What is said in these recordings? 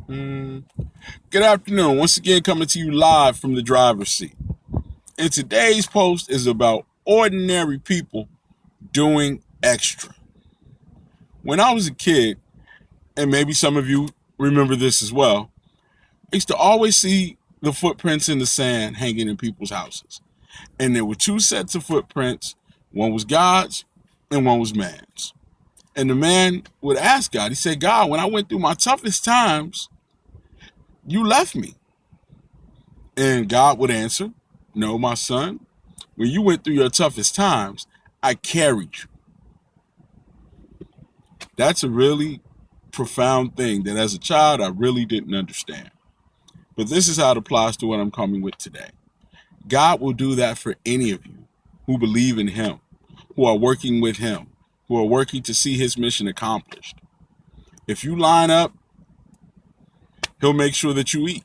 Mm. Good afternoon. Once again, coming to you live from the driver's seat. And today's post is about ordinary people doing extra. When I was a kid, and maybe some of you remember this as well, I used to always see the footprints in the sand hanging in people's houses. And there were two sets of footprints. One was God's and one was man's. And the man would ask God, he said, God, when I went through my toughest times, you left me. And God would answer, no, my son, when you went through your toughest times, I carried you. That's a really profound thing that as a child, I really didn't understand. But this is how it applies to what I'm coming with today. God will do that for any of you who believe in him, who are working with him, who are working to see his mission accomplished. If you line up, he'll make sure that you eat.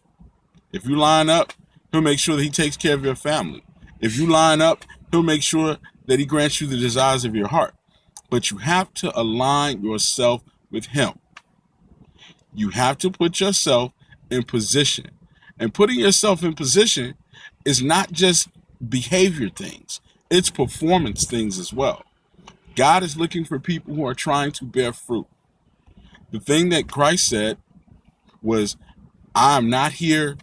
If you line up, he'll make sure that he takes care of your family. If you line up, he'll make sure that he grants you the desires of your heart. But you have to align yourself with him. You have to put yourself in position. And putting yourself in position is not just behavior things, it's performance things as well. God is looking for people who are trying to bear fruit. The thing that Christ said was, I'm not here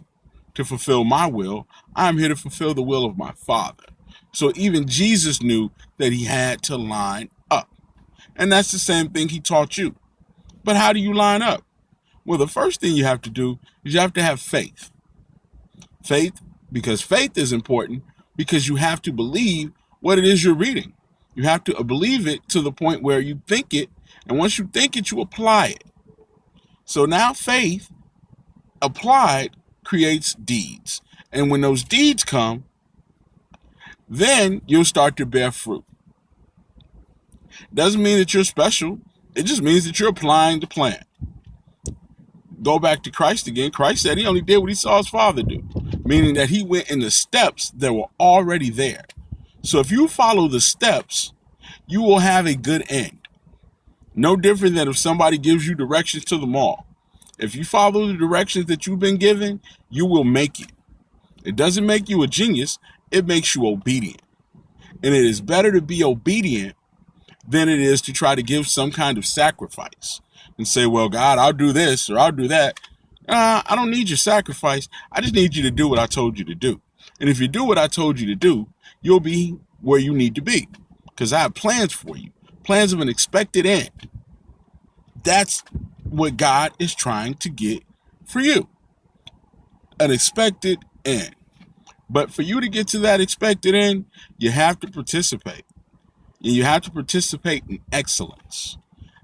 to fulfill my will. I'm here to fulfill the will of my Father. So even Jesus knew that he had to line up. And that's the same thing he taught you. But how do you line up? Well, the first thing you have to do is you have to have faith. Faith, because faith is important, because you have to believe what it is you're reading. You have to believe it to the point where you think it, and once you think it, you apply it. So now faith applied creates deeds. And when those deeds come, then you'll start to bear fruit. Doesn't mean that you're special. It just means that you're applying the plan. Go back to Christ again. Christ said he only did what he saw his Father do, meaning that he went in the steps that were already there. So if you follow the steps, you will have a good end. No different than if somebody gives you directions to the mall. If you follow the directions that you've been given, you will make it. It doesn't make you a genius. It makes you obedient. And it is better to be obedient than it is to try to give some kind of sacrifice and say, well, God, I'll do this or I'll do that. I don't need your sacrifice. I just need you to do what I told you to do. And if you do what I told you to do, you'll be where you need to be, because I have plans for you, plans of an expected end. That's what God is trying to get for you, an expected end. But for you to get to that expected end, you have to participate. And you have to participate in excellence,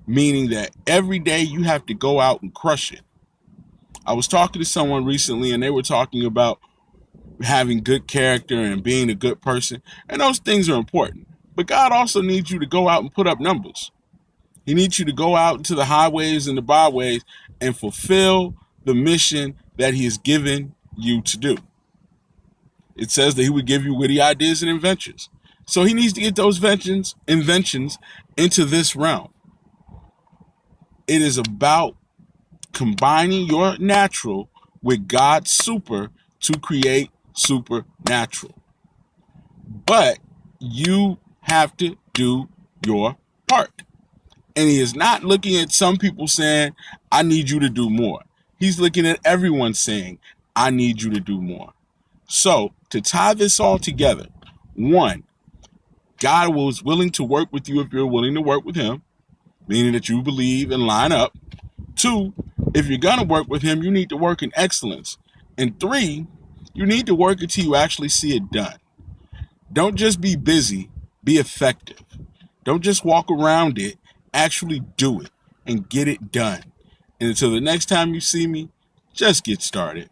meaning that every day you have to go out and crush it. I was talking to someone recently and they were talking about having good character and being a good person. And those things are important. But God also needs you to go out and put up numbers. He needs you to go out into the highways and the byways and fulfill the mission that he has given you to do. It says that he would give you witty ideas and inventions. So he needs to get those inventions into this realm. It is about combining your natural with God's super to create supernatural. But you have to do your part. And he is not looking at some people saying, I need you to do more. He's looking at everyone saying, I need you to do more. So to tie this all together, one, God was willing to work with you if you're willing to work with him, meaning that you believe and line up. Two, if you're going to work with him, you need to work in excellence. And three, you need to work until you actually see it done. Don't just be busy, be effective. Don't just walk around it, actually do it and get it done. And until the next time you see me, just get started.